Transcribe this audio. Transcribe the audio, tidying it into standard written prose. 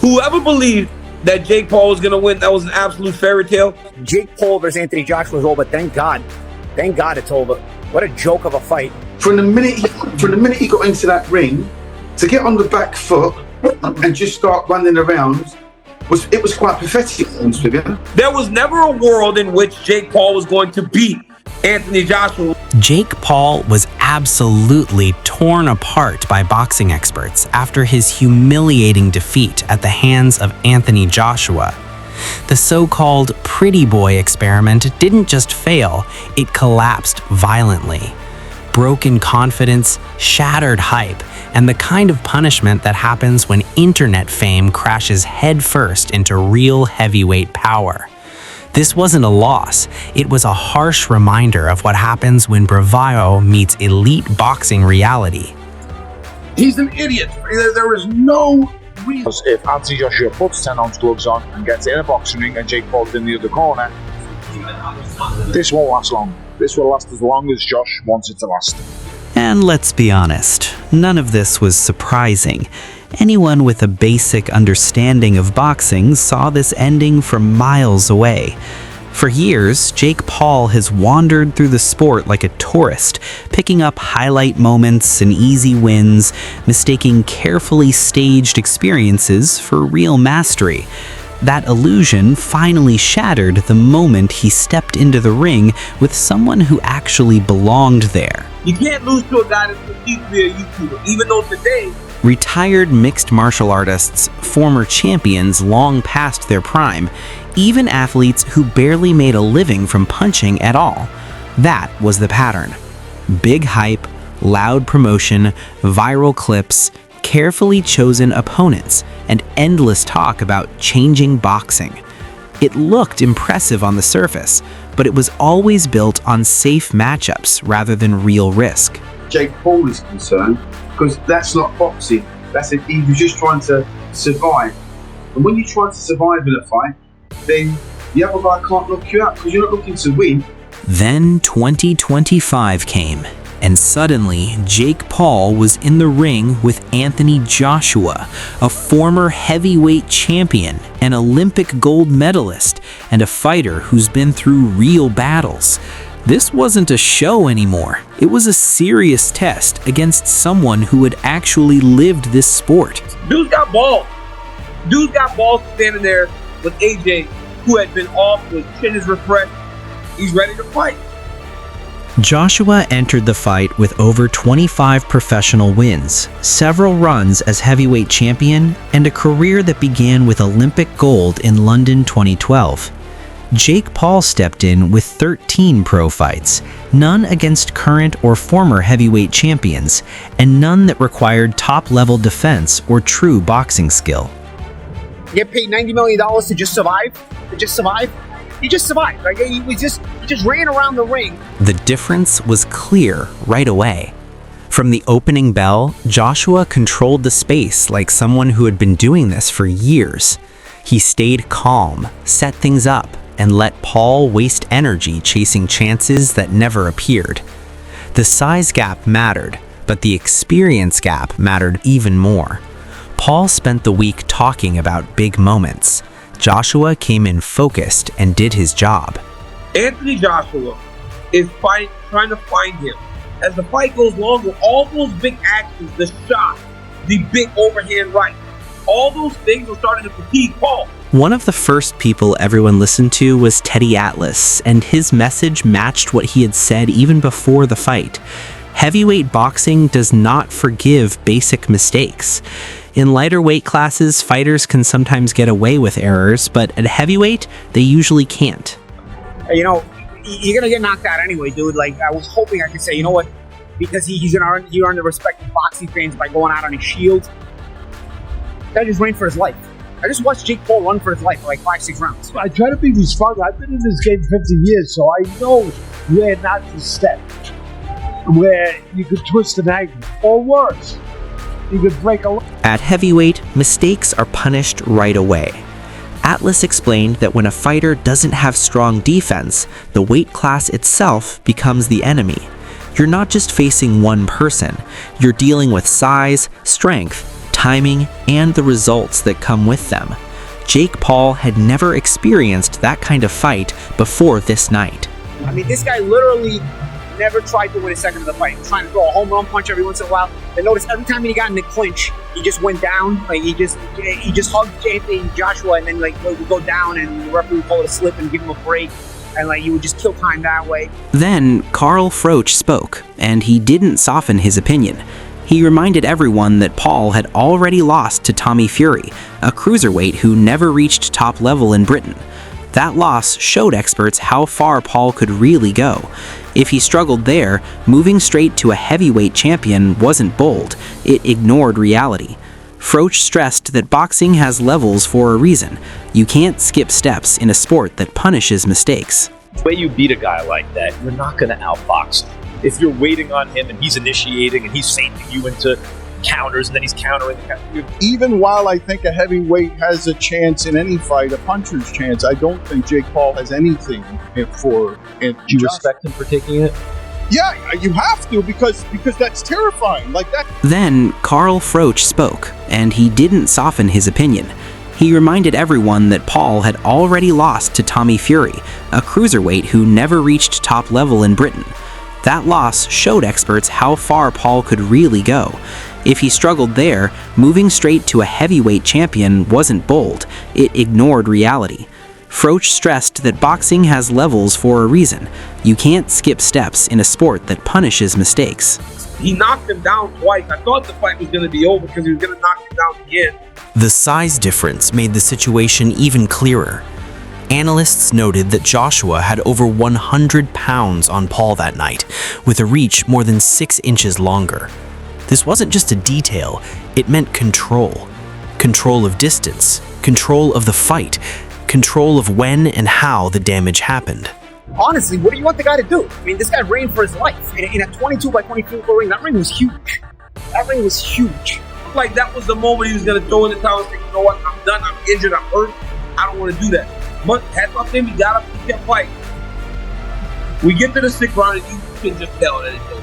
Whoever believed that Jake Paul was going to win, that was an absolute fairy tale. Jake Paul versus Anthony Joshua is over. Thank God it's over. What a joke of a fight. From the minute he got into that ring, to get on the back foot and just start running around, it was quite pathetic, to be honest with you. There was never a world in which Jake Paul was going to beat Anthony Joshua. Jake Paul was absolutely torn apart by boxing experts after his humiliating defeat at the hands of Anthony Joshua. The so-called pretty boy experiment didn't just fail, it collapsed violently. Broken confidence, shattered hype, and the kind of punishment that happens when internet fame crashes headfirst into real heavyweight power. This wasn't a loss, it was a harsh reminder of what happens when bravado meets elite boxing reality. He's an idiot. There is no reason. If Anthony Joshua puts 10-ounce gloves on and gets in a boxing ring and Jake Paul's in the other corner, this won't last long. This will last as long as Josh wants it to last. And let's be honest, none of this was surprising. Anyone with a basic understanding of boxing saw this ending from miles away. For years, Jake Paul has wandered through the sport like a tourist, picking up highlight moments and easy wins, mistaking carefully staged experiences for real mastery. That illusion finally shattered the moment he stepped into the ring with someone who actually belonged there. You can't lose to a guy that's perceived to be a YouTuber, even though today... Retired mixed martial artists, former champions long past their prime, even athletes who barely made a living from punching at all. That was the pattern. Big hype, loud promotion, viral clips, carefully chosen opponents, and endless talk about changing boxing. It looked impressive on the surface, but it was always built on safe matchups rather than real risk. Jake Paul is concerned, because that's not boxing. He was just trying to survive. And when you try to survive in a fight, then the other guy can't knock you out because you're not looking to win. Then 2025 came, and suddenly Jake Paul was in the ring with Anthony Joshua, a former heavyweight champion, an Olympic gold medalist, and a fighter who's been through real battles. This wasn't a show anymore. It was a serious test against someone who had actually lived this sport. Dude's got balls. Dude's got balls standing there with AJ, who had been off, his chin is refreshed. He's ready to fight. Joshua entered the fight with over 25 professional wins, several runs as heavyweight champion, and a career that began with Olympic gold in London 2012. Jake Paul stepped in with 13 pro fights, none against current or former heavyweight champions, and none that required top-level defense or true boxing skill. Get paid $90 million to just survive? He just survived. Like, he just ran around the ring. The difference was clear right away. From the opening bell, Joshua controlled the space like someone who had been doing this for years. He stayed calm, set things up, and let Paul waste energy chasing chances that never appeared. The size gap mattered, but the experience gap mattered even more. Paul spent the week talking about big moments. Joshua came in focused and did his job. Anthony Joshua is trying to find him. As the fight goes longer, all those big actions, the shot, the big overhand right, all those things are starting to fatigue Paul. One of the first people everyone listened to was Teddy Atlas, and his message matched what he had said even before the fight. Heavyweight boxing does not forgive basic mistakes. In lighter weight classes, fighters can sometimes get away with errors, but at heavyweight, they usually can't. You know, you're going to get knocked out anyway, dude. Like, I was hoping I could say, you know what, because he's going to earn the respect of boxing fans by going out on his shield. That just ran for his life. I just watched Jake Paul run for his life for like 5-6 rounds. I try to be responsible. I've been in this game 50 years, so I know where not to step, where you could twist an ankle, or worse, you could break a leg. At heavyweight, mistakes are punished right away. Atlas explained that when a fighter doesn't have strong defense, the weight class itself becomes the enemy. You're not just facing one person, you're dealing with size, strength, timing, and the results that come with them. Jake Paul had never experienced that kind of fight before this night. I mean, this guy literally never tried to win a second of the fight. He was trying to throw a home run punch every once in a while. And notice every time he got in the clinch, he just went down. Like he just hugged Anthony Joshua, and then would go down, and the referee would call it a slip and give him a break. And you would just kill time that way. Then Carl Froch spoke, and he didn't soften his opinion. He reminded everyone that Paul had already lost to Tommy Fury, a cruiserweight who never reached top level in Britain. That loss showed experts how far Paul could really go. If he struggled there, moving straight to a heavyweight champion wasn't bold, it ignored reality. Froch stressed that boxing has levels for a reason. You can't skip steps in a sport that punishes mistakes. The way you beat a guy like that, you're not going to outbox him. If you're waiting on him and he's initiating and he's safing you into counters and then he's countering the counter. Even while I think a heavyweight has a chance in any fight, a puncher's chance, I don't think Jake Paul has anything for it. Do you respect him for taking it? Yeah, you have to because that's terrifying. Like that. Then Carl Froch spoke, and he didn't soften his opinion. He reminded everyone that Paul had already lost to Tommy Fury, a cruiserweight who never reached top level in Britain. That loss showed experts how far Paul could really go. If he struggled there, moving straight to a heavyweight champion wasn't bold, it ignored reality. Froch stressed that boxing has levels for a reason. You can't skip steps in a sport that punishes mistakes. He knocked him down twice. I thought the fight was going to be over because he was going to knock him down again. The size difference made the situation even clearer. Analysts noted that Joshua had over 100 pounds on Paul that night, with a reach more than 6 inches longer. This wasn't just a detail, it meant control. Control of distance, control of the fight, control of when and how the damage happened. Honestly, what do you want the guy to do? I mean, this guy reigned for his life. In a 22 by 24 ring, that ring was huge. That ring was huge. Like, that was the moment he was going to throw in the towel and say, you know what, I'm done, I'm injured, I'm hurt, I don't want to do that. But hats off to him, he got up, he kept fighting. We get to the 6th round and you can just tell that it's over.